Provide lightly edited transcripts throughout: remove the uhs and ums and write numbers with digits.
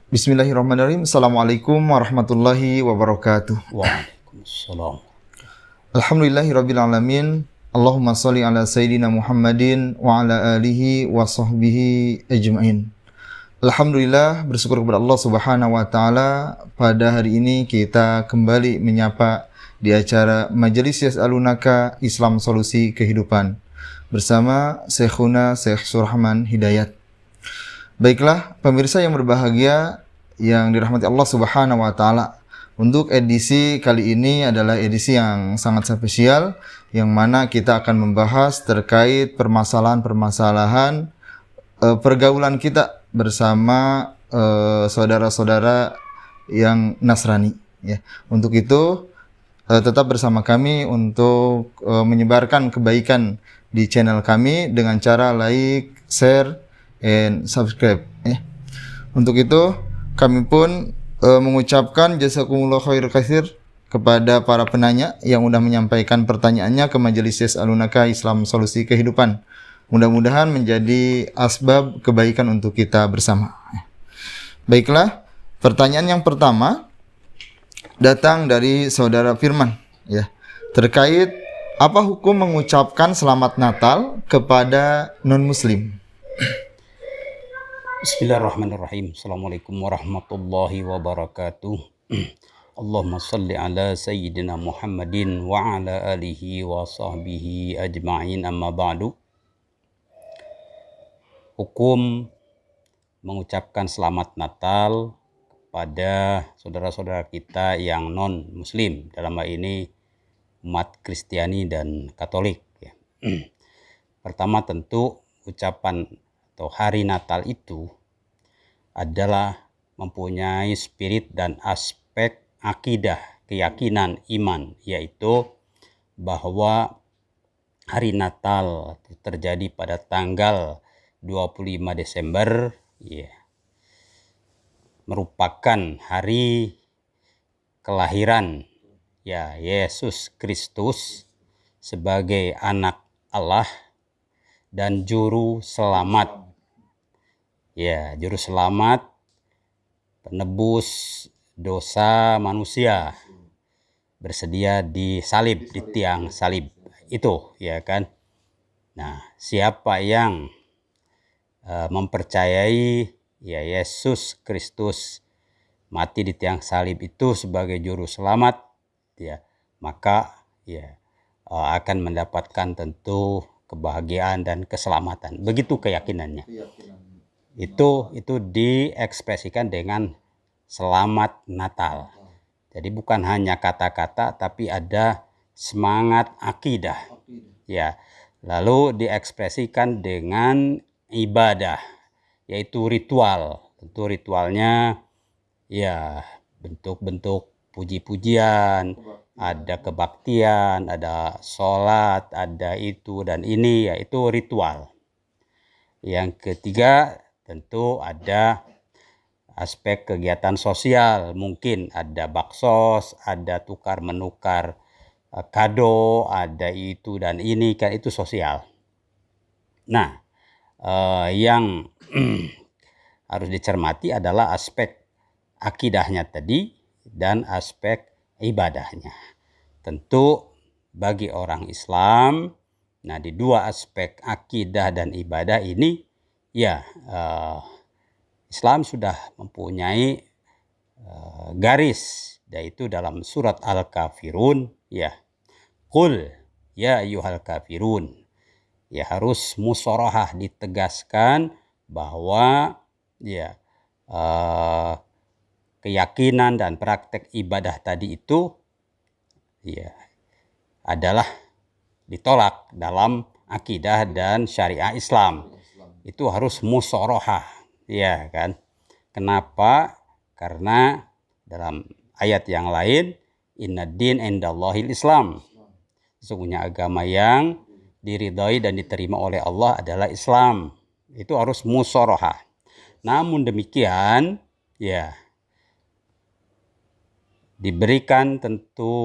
Bismillahirrahmanirrahim. Assalamualaikum warahmatullahi wabarakatuh. Waalaikumsalam. Alhamdulillahirabbil alamin. Allahumma shalli ala sayyidina Muhammadin wa ala alihi wa sahbihi ajmain. Alhamdulillah, bersyukur kepada Allah Subhanahu wa taala, pada hari ini kita kembali menyapa di acara Majelis Yas'alunaka Islam Solusi Kehidupan bersama Syekhuna Syekh Surahman Hidayat. Baiklah, pemirsa yang berbahagia yang dirahmati Allah Subhanahu wa taala. Untuk edisi kali ini adalah edisi yang sangat spesial yang mana kita akan membahas terkait permasalahan-permasalahan pergaulan kita bersama saudara-saudara yang Nasrani ya. Untuk itu tetap bersama kami untuk menyebarkan kebaikan di channel kami dengan cara like, share, and subscribe ya. Untuk itu kami pun mengucapkan jazakumullah khair katsir kepada para penanya yang sudah menyampaikan pertanyaannya ke Majelis Yas'alunaka Islam Solusi Kehidupan. Mudah-mudahan menjadi asbab kebaikan untuk kita bersama. Baiklah, pertanyaan yang pertama datang dari saudara Firman ya, terkait apa hukum mengucapkan selamat Natal kepada non-muslim. Bismillahirrahmanirrahim. Assalamualaikum warahmatullahi wabarakatuh. Allahumma salli ala sayyidina Muhammadin wa ala alihi wa sahbihi ajma'in, amma ba'du. Hukum mengucapkan selamat Natal pada saudara-saudara kita yang non-muslim, dalam hal ini umat Kristiani dan Katolik ya. Pertama, tentu ucapan atau hari Natal itu adalah mempunyai spirit dan aspek akidah, keyakinan, iman, yaitu bahwa hari Natal terjadi pada tanggal 25 Desember ya, merupakan hari kelahiran ya Yesus Kristus sebagai anak Allah dan juru selamat. Ya, juru selamat, penebus dosa manusia, bersedia disalib, di tiang salib itu ya kan. Nah, siapa yang mempercayai ya Yesus Kristus mati di tiang salib itu sebagai juru selamat ya, maka ya akan mendapatkan tentu kebahagiaan dan keselamatan. Begitu keyakinannya. Itu diekspresikan dengan selamat Natal. Jadi bukan hanya kata-kata tapi ada semangat akidah. Ya. Lalu diekspresikan dengan ibadah, yaitu ritual. Tentu ritualnya ya bentuk-bentuk puji-pujian, ada kebaktian, ada sholat, ada itu dan ini, yaitu ritual. Yang ketiga, tentu ada aspek kegiatan sosial, mungkin ada baksos, ada tukar-menukar kado, ada itu dan ini, kan itu sosial. Nah, yang harus dicermati adalah aspek akidahnya tadi dan aspek ibadahnya. Tentu bagi orang Islam, nah di dua aspek akidah dan ibadah ini ya Islam sudah mempunyai garis, yaitu dalam surat Al-Kafirun ya, Qul ya ayyuhal kafirun, ya harus musharahah, ditegaskan bahwa ya keyakinan dan praktek ibadah tadi itu ya adalah ditolak dalam akidah dan syariah Islam. Itu harus musharahah ya kan. Kenapa? Karena dalam ayat yang lain, innad-din indallahil Islam, sesungguhnya agama yang diridhai dan diterima oleh Allah adalah Islam. Itu harus musharahah. Namun demikian ya diberikan tentu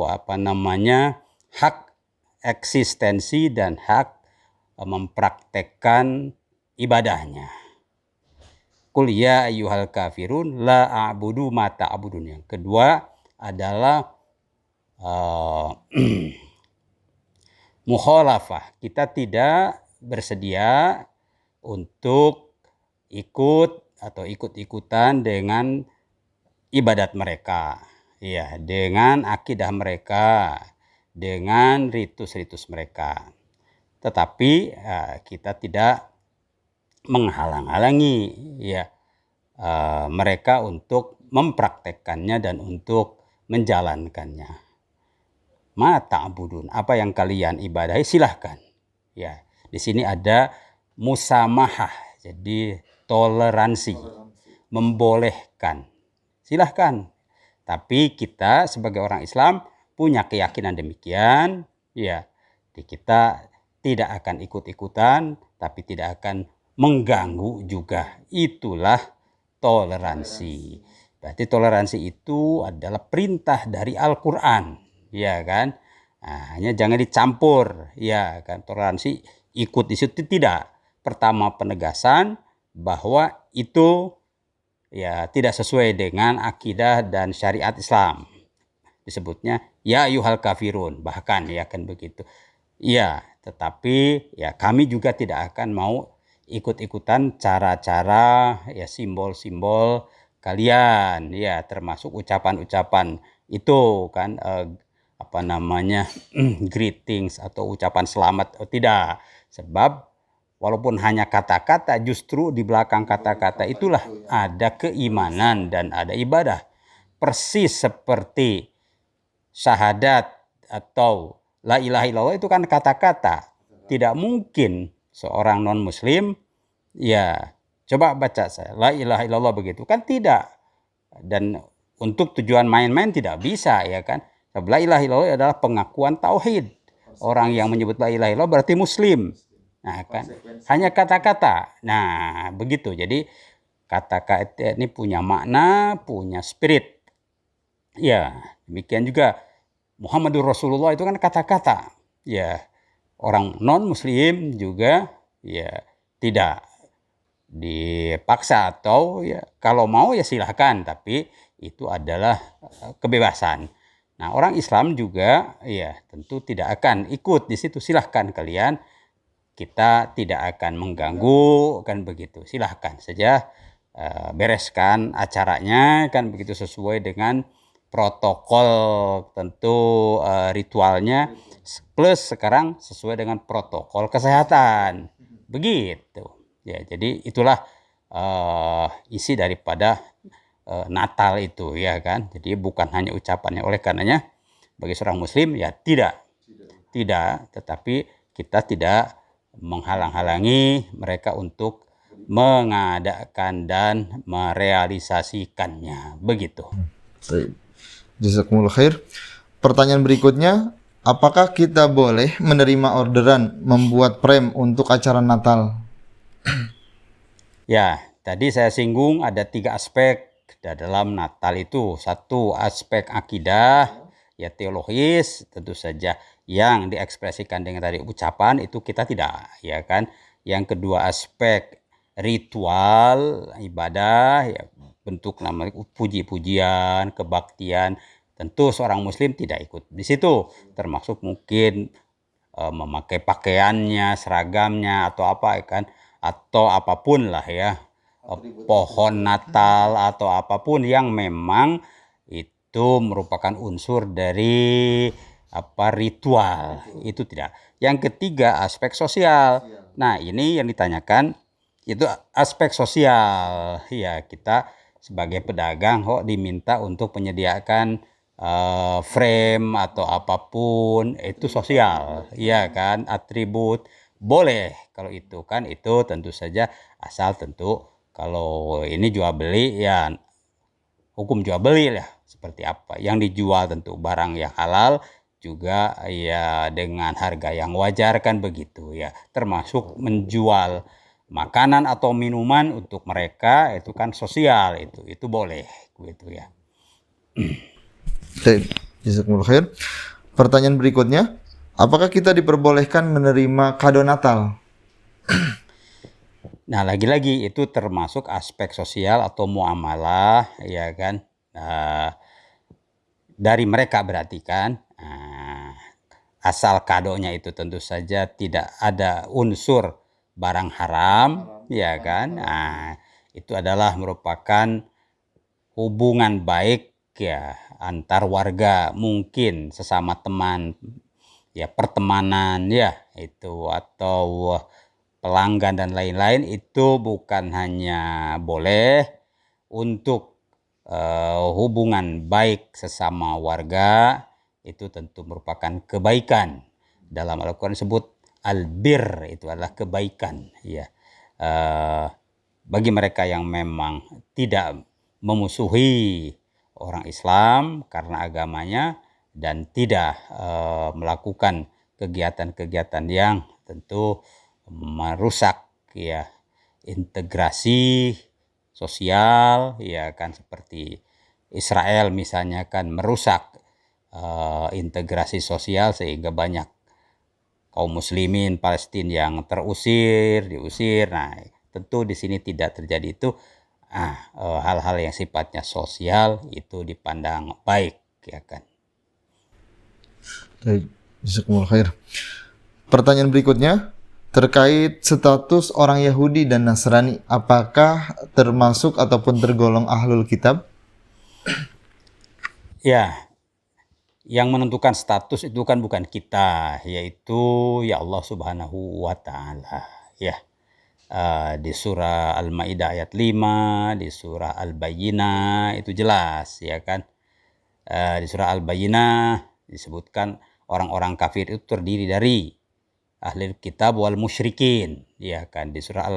hak eksistensi dan hak mempraktekkan ibadahnya. Qul ya ayyuhal kafirun la a'budu ma ta'budun. Yang kedua adalah mukhalafah. Kita tidak bersedia untuk ikut atau ikut-ikutan dengan ibadat mereka. Ya, dengan akidah mereka, dengan ritus-ritus mereka. Tetapi kita tidak menghalang-halangi ya mereka untuk mempraktekkannya dan untuk menjalankannya. Ma ta'budun, apa yang kalian ibadahi silahkan. Ya, di sini ada musamahah, jadi toleransi, membolehkan. Silahkan. Tapi kita sebagai orang Islam punya keyakinan demikian, ya. Kita tidak akan ikut-ikutan, tapi tidak akan mengganggu juga. Itulah toleransi. Berarti toleransi itu adalah perintah dari Al-Quran, ya kan? Nah, hanya jangan dicampur, ya kan? Toleransi ikut di situ tidak. Pertama penegasan bahwa itu ya tidak sesuai dengan akidah dan syariat Islam. Disebutnya ya ayyuhal kafirun, bahkan ya kan begitu. Ya, tetapi ya kami juga tidak akan mau ikut-ikutan cara-cara ya simbol-simbol kalian ya, termasuk ucapan-ucapan itu kan greetings atau ucapan selamat. Tidak, sebab walaupun hanya kata-kata, justru di belakang kata-kata itulah ada keimanan dan ada ibadah. Persis seperti syahadat atau la ilaha illallah itu kan kata-kata. Tidak mungkin seorang non-muslim, ya coba baca saya, la ilaha illallah begitu. Kan tidak. Dan untuk tujuan main-main tidak bisa, ya kan. La ilaha illallah adalah pengakuan tauhid. Orang yang menyebut la ilaha illallah berarti muslim. Nah kan, hanya kata-kata. Nah begitu, jadi kata-kata ini punya makna, punya spirit. Ya, demikian juga Muhammadur Rasulullah itu kan kata-kata. Ya, orang non-muslim juga ya tidak dipaksa, atau ya kalau mau ya silahkan, tapi itu adalah kebebasan. Nah, orang Islam juga ya tentu tidak akan ikut di situ. Silahkan kalian, kita tidak akan mengganggu, kan begitu. Silahkan saja bereskan acaranya, kan begitu, sesuai dengan protokol tentu ritualnya, plus sekarang sesuai dengan protokol kesehatan. Begitu. Ya, jadi itulah isi daripada Natal itu, ya kan. Jadi bukan hanya ucapannya. Oleh karenanya bagi seorang muslim ya tidak, tetapi kita tidak menghalang-halangi mereka untuk mengadakan dan merealisasikannya. Begitu. Jazakumullah khair. Pertanyaan berikutnya, apakah kita boleh menerima orderan membuat frame untuk acara Natal? Ya, tadi saya singgung ada 3 aspek dalam Natal itu. Satu, aspek akidah, ya teologis, tentu saja yang diekspresikan dengan tadi ucapan itu kita tidak, ya kan. Yang kedua, aspek ritual, ibadah, ya bentuk namanya puji-pujian, kebaktian. Tentu seorang muslim tidak ikut di situ, termasuk mungkin memakai pakaiannya, seragamnya atau apa, ya kan, atau apapun lah ya, pohon Natal atau apapun yang memang itu merupakan unsur dari ritual, itu tidak. Yang ketiga, aspek sosial. Nah, ini yang ditanyakan itu aspek sosial. Ya, kita sebagai pedagang diminta untuk menyediakan frame atau apapun, itu sosial, ya kan, atribut. Boleh kalau itu kan, itu tentu saja asal tentu kalau ini jual beli ya hukum jual beli lah seperti apa. Yang dijual tentu barang yang halal juga ya dengan harga yang wajar, kan begitu ya. Termasuk menjual makanan atau minuman untuk mereka itu kan sosial, itu boleh gitu ya. Jazakumullah khair. Pertanyaan berikutnya, apakah kita diperbolehkan menerima kado Natal? Nah, lagi-lagi itu termasuk aspek sosial atau muamalah, ya kan? Dari mereka berarti kan. Asal kadonya itu tentu saja tidak ada unsur barang haram, ya kan? Itu adalah merupakan hubungan baik ya antar warga, mungkin sesama teman, ya pertemanan ya itu, atau pelanggan dan lain-lain. Itu bukan hanya boleh untuk hubungan baik sesama warga, itu tentu merupakan kebaikan. Dalam Al-Quran disebut albir, itu adalah kebaikan ya. Bagi mereka yang memang tidak memusuhi orang Islam karena agamanya dan tidak melakukan kegiatan-kegiatan yang tentu merusak ya integrasi sosial, ya kan, seperti Israel misalnya kan merusak integrasi sosial sehingga banyak kaum muslimin Palestina yang diusir. Nah, tentu di sini tidak terjadi itu. Hal-hal yang sifatnya sosial itu dipandang baik, ya kan. Baik, jazakumullah khair. Pertanyaan berikutnya terkait status orang Yahudi dan Nasrani, apakah termasuk ataupun tergolong ahlul kitab? Ya, yang menentukan status itu kan bukan kita, yaitu ya Allah Subhanahu wa Ta'ala, ya. Di surah Al-Maidah ayat 5, di surah Al-Bayyinah itu jelas, ya kan. Di surah Al-Bayyinah disebutkan orang-orang kafir itu terdiri dari ahli kitab wal musyrikin, ya kan. Di surah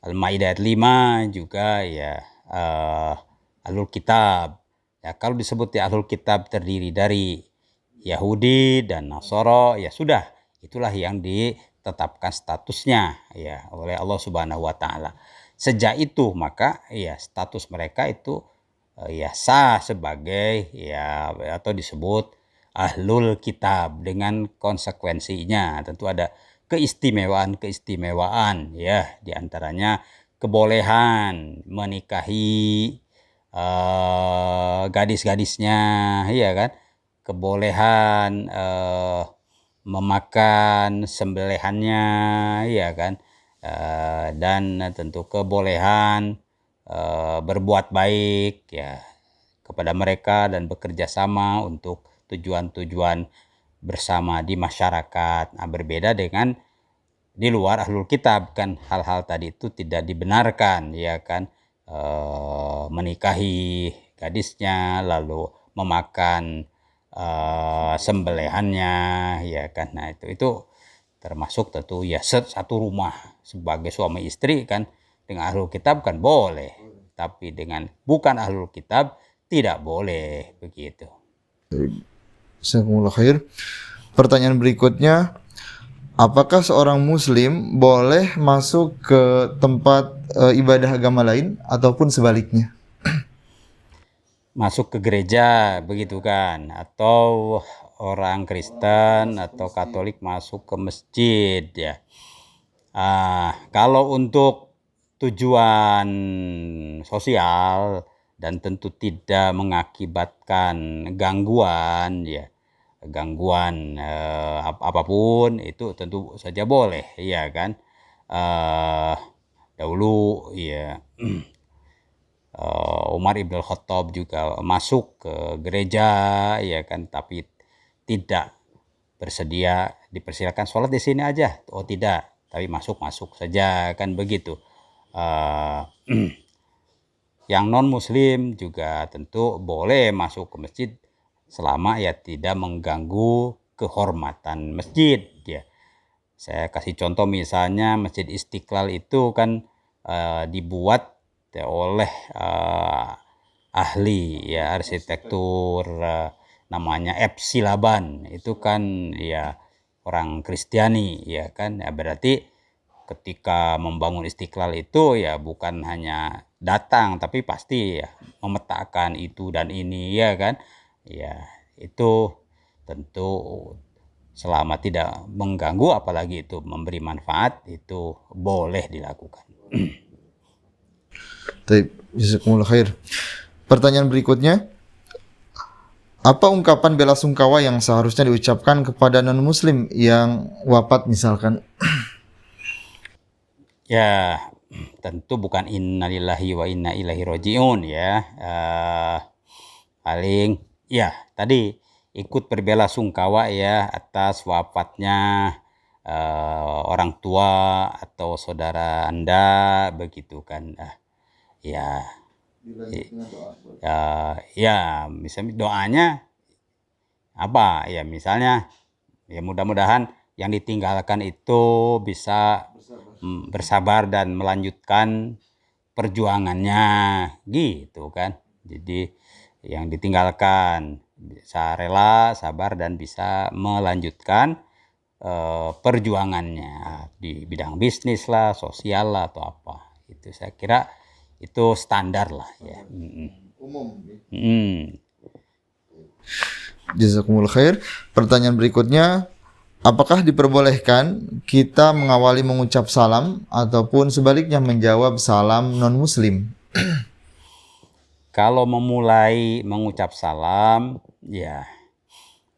Al-Maidah ayat 5 juga ya ahlul kitab. Ya, kalau disebut ya ahlul kitab terdiri dari Yahudi dan Nasara, ya sudah, itulah yang ditetapkan statusnya ya oleh Allah Subhanahu wa Ta'ala. Sejak itu maka ya status mereka itu ya sah sebagai ya atau disebut ahlul kitab dengan konsekuensinya. Tentu ada keistimewaan ya, diantaranya kebolehan menikahi gadis-gadisnya, ya kan, kebolehan memakan sembelihannya, ya kan, dan tentu kebolehan berbuat baik ya kepada mereka dan bekerja sama untuk tujuan-tujuan bersama di masyarakat. Nah, berbeda dengan di luar ahlul kitab kan, hal-hal tadi itu tidak dibenarkan, ya kan, menikahi gadisnya lalu memakan sembelihannya, ya kan. Nah, itu termasuk tentu ya satu rumah sebagai suami istri kan, dengan ahlul kitab kan boleh, tapi dengan bukan ahlul kitab tidak boleh, begitu. Jazakumullah khair. Pertanyaan berikutnya, apakah seorang muslim boleh masuk ke tempat ibadah agama lain ataupun sebaliknya? Masuk ke gereja begitu kan, atau orang Kristen atau Katolik masuk ke masjid ya. Kalau untuk tujuan sosial dan tentu tidak mengakibatkan gangguan ya, gangguan apapun, itu tentu saja boleh, ya kan. Dahulu ya Umar ibn Khattab juga masuk ke gereja, ya kan, tapi tidak bersedia dipersilakan sholat di sini aja. Oh tidak, tapi masuk saja kan, begitu. Yang non muslim juga tentu boleh masuk ke masjid selama ya tidak mengganggu kehormatan masjid ya. Saya kasih contoh, misalnya Masjid Istiqlal itu kan dibuat ya oleh ahli ya arsitektur namanya F. Silaban, itu kan ya orang Kristiani, ya kan. Ya berarti ketika membangun Istiqlal itu ya bukan hanya datang, tapi pasti ya memetakan itu dan ini, ya kan. Ya itu tentu selama tidak mengganggu apalagi itu memberi manfaat itu boleh dilakukan. Baik, jazakumullah khair. Pertanyaan berikutnya, apa ungkapan bela sungkawa yang seharusnya diucapkan kepada non-muslim yang wafat misalkan? Ya, tentu bukan innalillahi wa inna ilaihi rajiun ya. Paling ya tadi ikut berbela sungkawa ya atas wafatnya orang tua atau saudara Anda begitu kan. Ya, ya misalnya doanya apa ya, misalnya ya mudah-mudahan yang ditinggalkan itu bisa bersabar dan melanjutkan perjuangannya gitu kan. Jadi yang ditinggalkan bisa rela, sabar dan bisa melanjutkan perjuangannya di bidang bisnis lah, sosial lah atau apa. Itu saya kira itu standar lah ya. Umum. Jazakumullah khair. Pertanyaan berikutnya, apakah diperbolehkan kita mengawali mengucap salam ataupun sebaliknya menjawab salam non-muslim? Kalau memulai mengucap salam, ya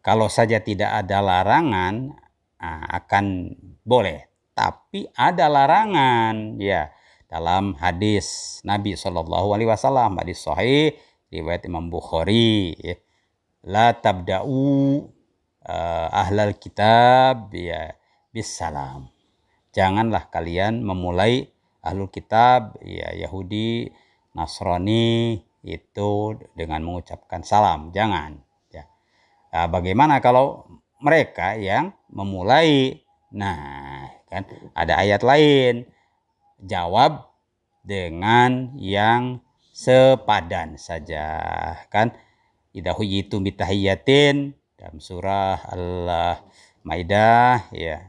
kalau saja tidak ada larangan akan boleh. Tapi ada larangan ya dalam hadis Nabi SAW, hadis sahih riwayat Imam Bukhari, ya. La tabda'u ahlal kitab ya bis salam. Janganlah kalian memulai ahlul kitab ya Yahudi, Nasrani itu dengan mengucapkan salam, jangan ya. Bagaimana kalau mereka yang memulai? Nah, kan ada ayat lain, jawab dengan yang sepadan saja kan. Idza huyitum bitahiyyatin dalam surah Al-Maidah ya,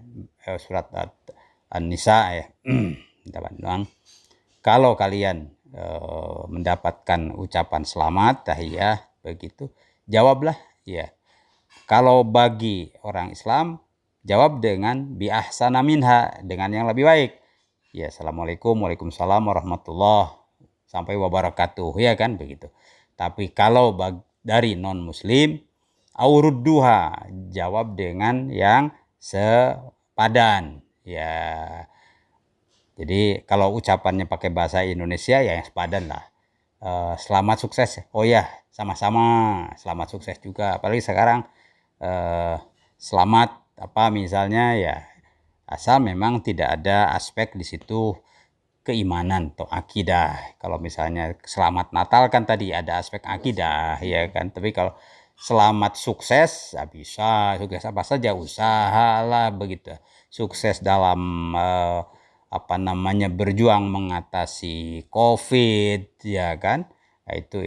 surat An-Nisa ya. Kalau kalian mendapatkan ucapan selamat tahiyah begitu, jawablah ya. Kalau bagi orang Islam, jawab dengan bi ahsana minha, dengan yang lebih baik. Ya, assalamualaikum, waalaikumsalam warahmatullahi sampai wabarakatuh ya kan begitu. Tapi kalau dari non muslim, aurudduha, jawab dengan yang sepadan ya. Jadi kalau ucapannya pakai bahasa Indonesia ya yang sepadan lah. Selamat sukses. Oh ya, sama-sama. Selamat sukses juga. Apalagi sekarang selamat apa misalnya ya, asal memang tidak ada aspek di situ keimanan atau akidah. Kalau misalnya selamat Natal kan tadi ada aspek akidah ya kan. Tapi kalau selamat sukses ya bisa, sukses apa saja, usahalah begitu. Sukses dalam berjuang mengatasi COVID ya kan. Nah, itu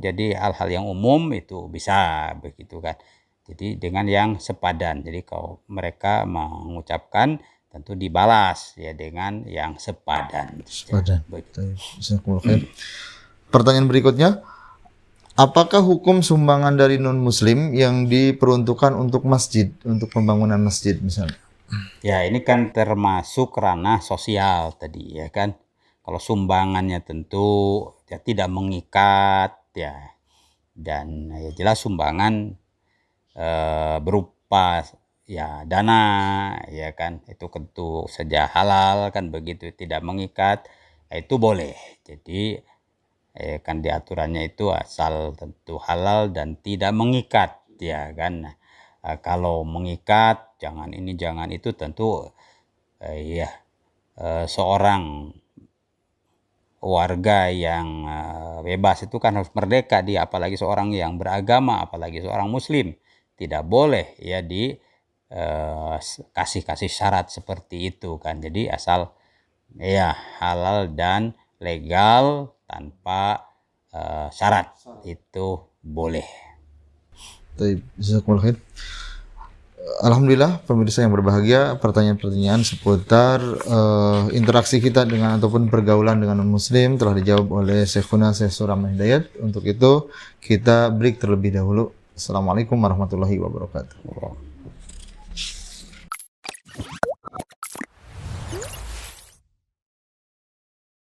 jadi hal-hal yang umum itu bisa begitu kan. Jadi dengan yang sepadan. Jadi kalau mereka mengucapkan tentu dibalas ya dengan yang sepadan. Sepadan. Pertanyaan berikutnya, apakah hukum sumbangan dari non-muslim yang diperuntukkan untuk masjid, untuk pembangunan masjid misalnya? Ya, ini kan termasuk ranah sosial tadi ya kan. Kalau sumbangannya tentu ya tidak mengikat ya. Dan ya jelas sumbangan berupa ya dana ya kan, itu tentu saja halal kan begitu, tidak mengikat, itu boleh. Jadi kan diaturannya itu asal tentu halal dan tidak mengikat ya kan. Kalau mengikat jangan ini jangan itu tentu seorang warga yang bebas itu kan harus merdeka dia, apalagi seorang yang beragama, apalagi seorang muslim, tidak boleh ya kasih syarat seperti itu kan. Jadi asal ya halal dan legal tanpa syarat itu boleh. Alhamdulillah pemirsa yang berbahagia, pertanyaan-pertanyaan seputar interaksi kita dengan ataupun pergaulan dengan non-muslim telah dijawab oleh Syekhuna Syekh Suram Hidayat. Untuk itu kita break terlebih dahulu. Assalamualaikum warahmatullahi wabarakatuh.